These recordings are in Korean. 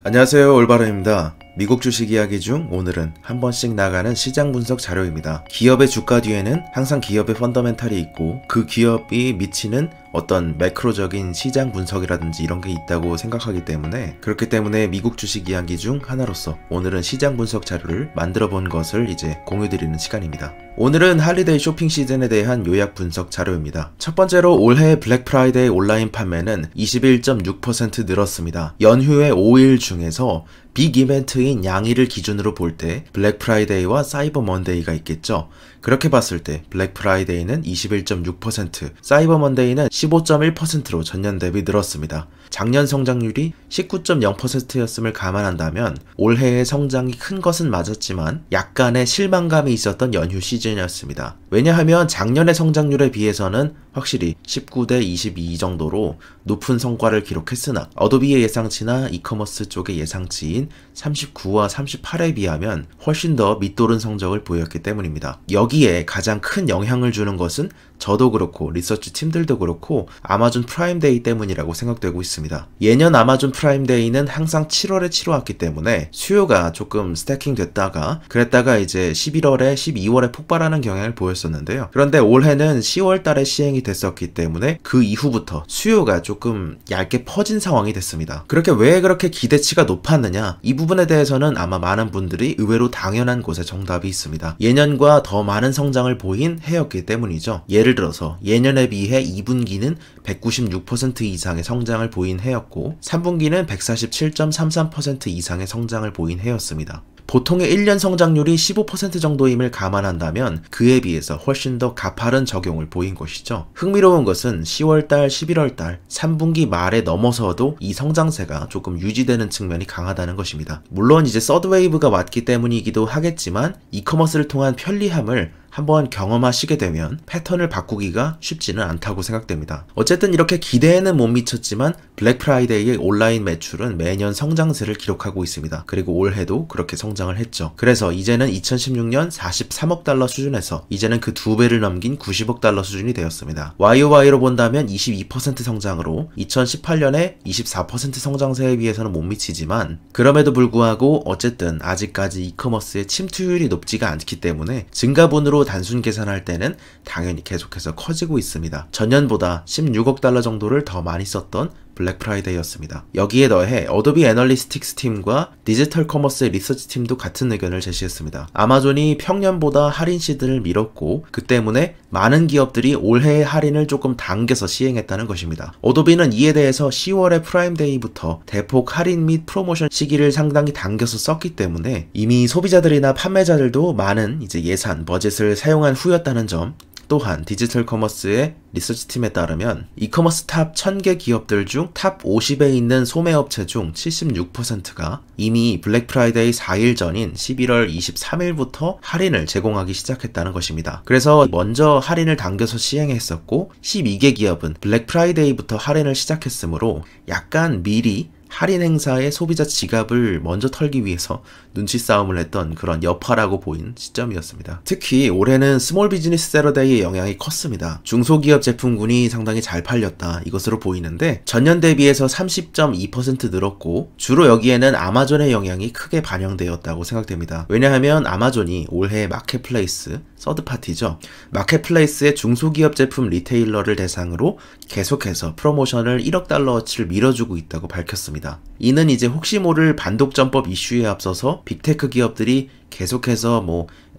안녕하세요, 올바름입니다. 미국 주식 이야기 중 오늘은 한 번씩 나가는 시장 분석 자료입니다. 기업의 주가 뒤에는 항상 기업의 펀더멘탈이 있고 그 기업이 미치는 어떤 매크로적인 시장 분석이라든지 이런 게 있다고 생각하기 때문에, 그렇기 때문에 미국 주식 이야기 중 하나로서 오늘은 시장 분석 자료를 만들어 본 것을 이제 공유드리는 시간입니다. 오늘은 할리데이 쇼핑 시즌에 대한 요약 분석 자료입니다. 첫 번째로 올해 블랙 프라이데이 온라인 판매는 21.6% 늘었습니다. 연휴의 5일 중에서 빅 이벤트인 양일을 기준으로 볼 때 블랙 프라이데이와 사이버 먼데이가 있겠죠. 그렇게 봤을 때 블랙 프라이데이는 21.6%, 사이버 먼데이는 15.1%로 전년 대비 늘었습니다. 작년 성장률이 19.0%였음을 감안한다면 올해의 성장이 큰 것은 맞았지만 약간의 실망감이 있었던 연휴 시즌이었습니다. 왜냐하면 작년의 성장률에 비해서는 확실히 19대 22 정도로 높은 성과를 기록했으나 어도비의 예상치나 이커머스 쪽의 예상치인 39와 38에 비하면 훨씬 더 밑도른 성적을 보였기 때문입니다. 여기에 가장 큰 영향을 주는 것은 저도 그렇고 리서치 팀들도 그렇고 아마존 프라임데이 때문이라고 생각되고 있습니다. 예년 아마존 프라임데이는 항상 7월에 치러왔기 때문에 수요가 조금 스태킹 됐다가 그랬다가 이제 11월에 12월에 폭발하는 경향을 보였었는데요. 그런데 올해는 10월 달에 시행이 됐었기 때문에 그 이후부터 수요가 조금 얇게 퍼진 상황이 됐습니다. 왜 그렇게 기대치가 높았느냐, 이 부분에 대해서는 아마 많은 분들이 의외로 당연한 곳에 정답이 있습니다. 예년과 더 많은 성장을 보인 해였기 때문이죠. 예를 들어서 예년에 비해 2분기는 196% 이상의 성장을 보인 해였고 3분기는 147.33% 이상의 성장을 보인 해였습니다. 보통의 1년 성장률이 15% 정도임을 감안한다면 그에 비해서 훨씬 더 가파른 적용을 보인 것이죠. 흥미로운 것은 10월달, 11월달, 3분기 말에 넘어서도 이 성장세가 조금 유지되는 측면이 강하다는 것입니다. 물론 이제 서드웨이브가 왔기 때문이기도 하겠지만 이커머스를 통한 편리함을 한번 경험하시게 되면 패턴을 바꾸기가 쉽지는 않다고 생각됩니다. 어쨌든 이렇게 기대에는 못 미쳤지만 블랙 프라이데이의 온라인 매출은 매년 성장세를 기록하고 있습니다. 그리고 올해도 그렇게 성장을 했죠. 그래서 이제는 2016년 43억 달러 수준에서 이제는 그 2배를 넘긴 90억 달러 수준이 되었습니다. YOY로 본다면 22% 성장으로 2018년에 24% 성장세에 비해서는 못 미치지만, 그럼에도 불구하고 어쨌든 아직까지 이커머스의 침투율이 높지가 않기 때문에 증가분으로 단순 계산할 때는 당연히 계속해서 커지고 있습니다. 전년보다 16억 달러 정도를 더 많이 썼던 블랙 프라이데이였습니다. 여기에 더해 어도비 애널리스틱스 팀과 디지털 커머스 리서치 팀도 같은 의견을 제시했습니다. 아마존이 평년보다 할인 시드를 미뤘고 그 때문에 많은 기업들이 올해의 할인을 조금 당겨서 시행했다는 것입니다. 어도비는 이에 대해서 10월의 프라임데이부터 대폭 할인 및 프로모션 시기를 상당히 당겨서 썼기 때문에 이미 소비자들이나 판매자들도 많은 이제 예산, 버젯을 사용한 후였다는 점, 또한 디지털 커머스의 리서치팀에 따르면 이커머스 탑 1000개 기업들 중 탑 50에 있는 소매업체 중 76%가 이미 블랙 프라이데이 4일 전인 11월 23일부터 할인을 제공하기 시작했다는 것입니다. 그래서 먼저 할인을 당겨서 시행했었고 12개 기업은 블랙 프라이데이부터 할인을 시작했으므로 약간 미리 할인 행사에 소비자 지갑을 먼저 털기 위해서 눈치 싸움을 했던 그런 여파라고 보인 시점이었습니다. 특히 올해는 스몰 비즈니스 세러데이의 영향이 컸습니다. 중소기업 제품군이 상당히 잘 팔렸다, 이것으로 보이는데 전년 대비해서 30.2% 늘었고 주로 여기에는 아마존의 영향이 크게 반영되었다고 생각됩니다. 왜냐하면 아마존이 올해 마켓플레이스, 서드파티죠. 마켓플레이스의 중소기업 제품 리테일러를 대상으로 계속해서 프로모션을 1억 달러어치를 밀어주고 있다고 밝혔습니다. 이는 이제 혹시 모를 반독점법 이슈에 앞서서 빅테크 기업들이 계속해서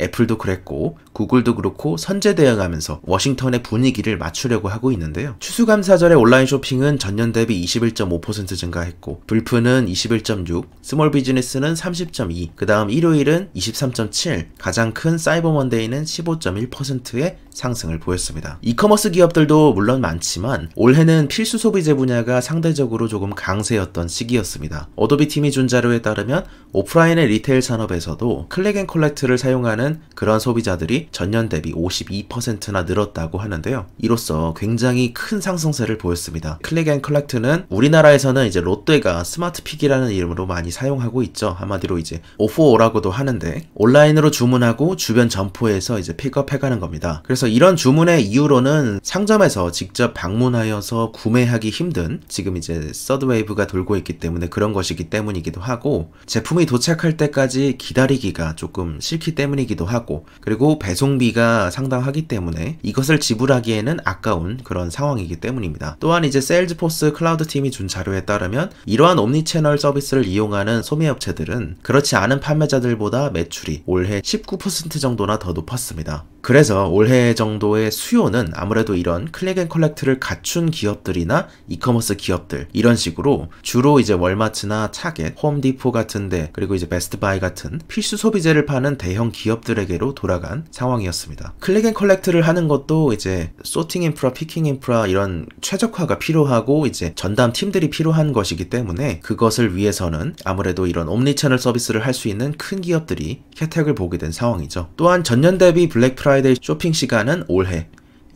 애플도 그랬고 구글도 그렇고 선제 대응하면서 워싱턴의 분위기를 맞추려고 하고 있는데요. 추수감사절의 온라인 쇼핑은 전년 대비 21.5% 증가했고 불프는 21.6, 스몰 비즈니스는 30.2, 그 다음 일요일은 23.7, 가장 큰 사이버 먼데이는 15.1%의 상승을 보였습니다. 이커머스 기업들도 물론 많지만 올해는 필수 소비재 분야가 상대적으로 조금 강세였던 시기였습니다. 어도비 팀이 준 자료에 따르면 오프라인의 리테일 산업에서도 클릭 앤 컬렉트를 사용하는 그런 소비자들이 전년 대비 52%나 늘었다고 하는데요. 이로써 굉장히 큰 상승세를 보였습니다. 클릭 앤 컬렉트는 우리나라에서는 이제 롯데가 스마트픽이라는 이름으로 많이 사용하고 있죠. 한마디로 이제 O4O라고도 하는데 온라인으로 주문하고 주변 점포에서 이제 픽업해가는 겁니다. 그래서 이런 주문의 이유로는 상점에서 직접 방문하여서 구매하기 힘든 지금 이제 서드 웨이브가 돌고 있기 때문에 그런 것이기 때문이기도 하고 제품이 도착할 때까지 기다리기가 조금 싫기 때문이기도 하고 그리고 배송비가 상당하기 때문에 이것을 지불하기에는 아까운 그런 상황이기 때문입니다. 또한 이제 세일즈포스 클라우드 팀이 준 자료에 따르면 이러한 옴니채널 서비스를 이용하는 소매업체들은 그렇지 않은 판매자들보다 매출이 올해 19% 정도나 더 높았습니다. 그래서 올해 정도의 수요는 아무래도 이런 클릭 앤 컬렉트를 갖춘 기업들이나 이커머스 기업들 이런 식으로 주로 이제 월마트나 타겟, 홈디포 같은데 그리고 이제 베스트바이 같은 필수 소비재를 파는 대형 기업들에게로 돌아간 상황이었습니다. 클릭 앤 컬렉트를 하는 것도 이제 소팅 인프라, 피킹 인프라 이런 최적화가 필요하고 이제 전담 팀들이 필요한 것이기 때문에 그것을 위해서는 아무래도 이런 옴니채널 서비스를 할 수 있는 큰 기업들이 혜택을 보게 된 상황이죠. 또한 전년 대비 블랙 프라이데이 쇼핑 시간은 올해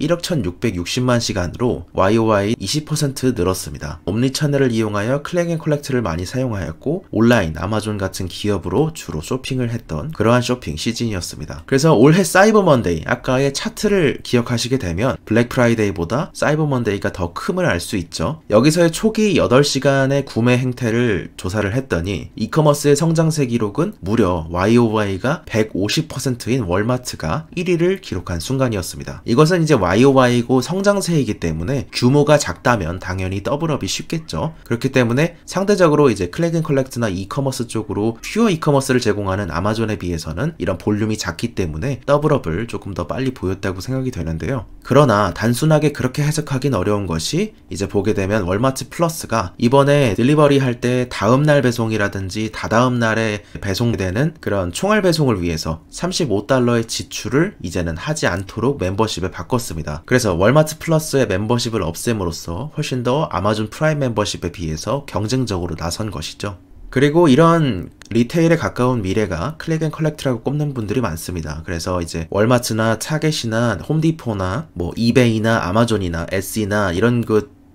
1억 1660만 시간으로 YOY 20% 늘었습니다. 옴니채널을 이용하여 클릭 앤 컬렉트를 많이 사용하였고 온라인, 아마존 같은 기업으로 주로 쇼핑을 했던 그러한 쇼핑 시즌이었습니다. 그래서 올해 사이버 먼데이, 아까의 차트를 기억하시게 되면 블랙 프라이데이보다 사이버 먼데이가 더 큼을 알 수 있죠. 여기서의 초기 8시간의 구매 행태를 조사를 했더니 이커머스의 성장세 기록은 무려 YOY가 150%인 월마트가 1위를 기록한 순간이었습니다. 이것은 이제 YOY고 성장세이기 때문에 규모가 작다면 당연히 더블업이 쉽겠죠. 그렇기 때문에 상대적으로 이제 클릭 앤 컬렉트나 이커머스 쪽으로 퓨어 이커머스를 제공하는 아마존에 비해서는 이런 볼륨이 작기 때문에 더블업을 조금 더 빨리 보였다고 생각이 되는데요. 그러나 단순하게 그렇게 해석하긴 어려운 것이 이제 보게 되면 월마트 플러스가 이번에 딜리버리 할 때 다음날 배송이라든지 다다음 날에 배송되는 그런 총알 배송을 위해서 $35의 지출을 이제는 하지 않도록 멤버십에 바꿨습니다. 그래서 월마트 플러스의 멤버십을 없앰으로써 훨씬 더 아마존 프라임 멤버십에 비해서 경쟁적으로 나선 것이죠. 그리고 이런 리테일에 가까운 미래가 클릭 앤 컬렉트라고 꼽는 분들이 많습니다. 그래서 이제 월마트나 타겟이나 홈디포나 뭐 이베이나 아마존이나 에스이나 이런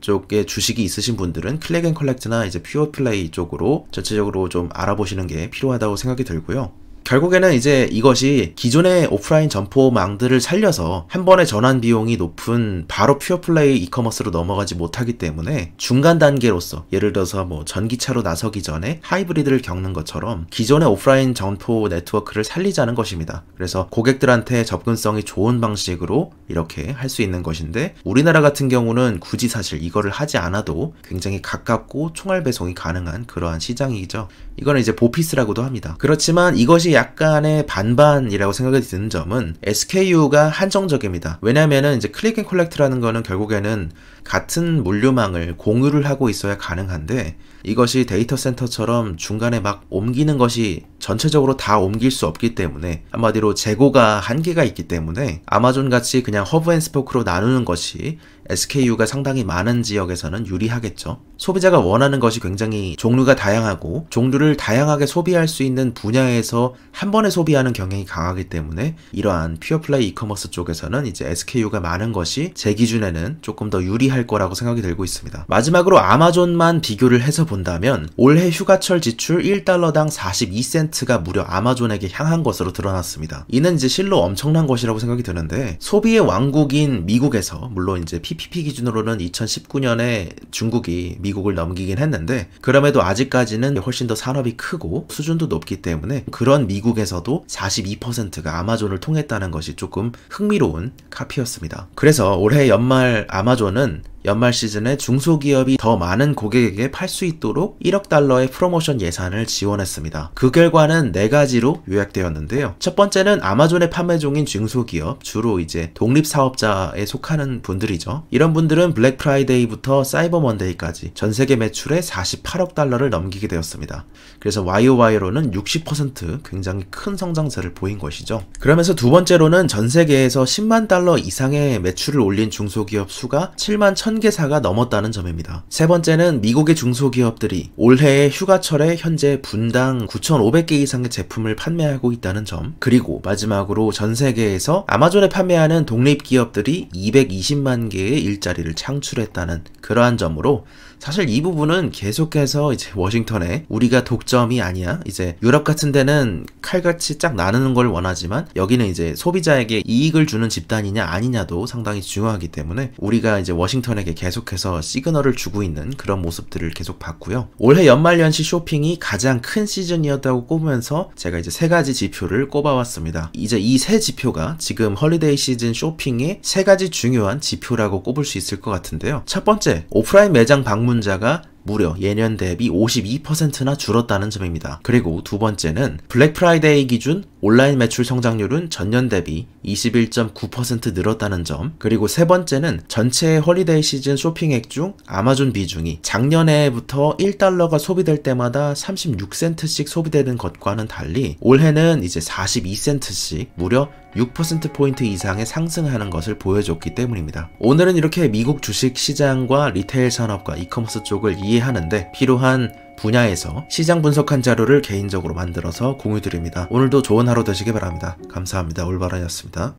쪽에 주식이 있으신 분들은 클릭 앤 컬렉트나 이제 퓨어 플레이 쪽으로 전체적으로 좀 알아보시는 게 필요하다고 생각이 들고요. 결국에는 이제 이것이 기존의 오프라인 점포망들을 살려서 한 번에 전환 비용이 높은 바로 퓨어플레이 이커머스로 넘어가지 못하기 때문에 중간 단계로서 예를 들어서 뭐 전기차로 나서기 전에 하이브리드를 겪는 것처럼 기존의 오프라인 점포 네트워크를 살리자는 것입니다. 그래서 고객들한테 접근성이 좋은 방식으로 이렇게 할 수 있는 것인데 우리나라 같은 경우는 굳이 사실 이거를 하지 않아도 굉장히 가깝고 총알 배송이 가능한 그러한 시장이죠. 이거는 이제 보피스라고도 합니다. 그렇지만 이것이 약간의 반반이라고 생각이 드는 점은 SKU가 한정적입니다. 왜냐면은 이제 클릭 앤 컬렉트라는 거는 결국에는 같은 물류망을 공유를 하고 있어야 가능한데 이것이 데이터 센터처럼 중간에 막 옮기는 것이 전체적으로 다 옮길 수 없기 때문에 한마디로 재고가 한계가 있기 때문에 아마존 같이 그냥 허브 앤 스포크로 나누는 것이 SKU가 상당히 많은 지역에서는 유리하겠죠. 소비자가 원하는 것이 굉장히 종류가 다양하고 종류를 다양하게 소비할 수 있는 분야에서 한 번에 소비하는 경향이 강하기 때문에 이러한 퓨어플레이 이커머스 쪽에서는 이제 SKU가 많은 것이 제 기준에는 조금 더 유리할 거라고 생각이 들고 있습니다. 마지막으로 아마존만 비교를 해서 본다면 올해 휴가철 지출 1달러당 42센트가 무려 아마존에게 향한 것으로 드러났습니다. 이는 이제 실로 엄청난 것이라고 생각이 드는데 소비의 왕국인 미국에서 물론 이제 PPP 기준으로는 2019년에 중국이 미국을 넘기긴 했는데 그럼에도 아직까지는 훨씬 더 산업이 크고 수준도 높기 때문에 그런 미국에서도 42%가 아마존을 통했다는 것이 조금 흥미로운 카피였습니다. 그래서 올해 연말 아마존은 연말 시즌에 중소기업이 더 많은 고객에게 팔 수 있도록 1억 달러의 프로모션 예산을 지원했습니다. 그 결과는 4가지로 요약되었는데요. 첫 번째는 아마존의 판매 중인 중소기업, 주로 이제 독립사업자에 속하는 분들이죠. 이런 분들은 블랙 프라이데이부터 사이버 먼데이까지 전 세계 매출의 48억 달러를 넘기게 되었습니다. 그래서 YOY로는 60% 굉장히 큰 성장세를 보인 것이죠. 그러면서 두 번째로는 전 세계에서 10만 달러 이상의 매출을 올린 중소기업 수가 7만 1000 1000개사가 넘었다는 점입니다. 세 번째는 미국의 중소기업들이 올해의 휴가철에 현재 분당 9,500개 이상의 제품을 판매하고 있다는 점. 그리고 마지막으로 전 세계에서 아마존에 판매하는 독립기업들이 220만 개의 일자리를 창출했다는 그러한 점으로 사실 이 부분은 계속해서 이제 워싱턴에 우리가 독점이 아니야. 이제 유럽 같은 데는 칼같이 쫙 나누는 걸 원하지만 여기는 이제 소비자에게 이익을 주는 집단이냐 아니냐도 상당히 중요하기 때문에 우리가 이제 워싱턴에게 계속해서 시그널을 주고 있는 그런 모습들을 계속 봤고요. 올해 연말연시 쇼핑이 가장 큰 시즌이었다고 꼽으면서 제가 이제 3가지 지표를 꼽아왔습니다. 이제 이 세 지표가 지금 헐리데이 시즌 쇼핑의 3가지 중요한 지표라고 꼽을 수 있을 것 같은데요. 첫 번째, 오프라인 매장 방문자가 무려 예년 대비 52%나 줄었다는 점입니다. 그리고 두 번째는 블랙 프라이데이 기준 온라인 매출 성장률은 전년 대비 21.9% 늘었다는 점. 그리고 세 번째는 전체 홀리데이 시즌 쇼핑액 중 아마존 비중이 작년에부터 1달러가 소비될 때마다 36센트씩 소비되는 것과는 달리 올해는 이제 42센트씩 무려 6%포인트 이상의 상승하는 것을 보여줬기 때문입니다. 오늘은 이렇게 미국 주식 시장과 리테일 산업과 이커머스 쪽을 이해하는데 필요한 분야에서 시장 분석한 자료를 개인적으로 만들어서 공유드립니다. 오늘도 좋은 하루 되시길 바랍니다. 감사합니다. 올바른이었습니다.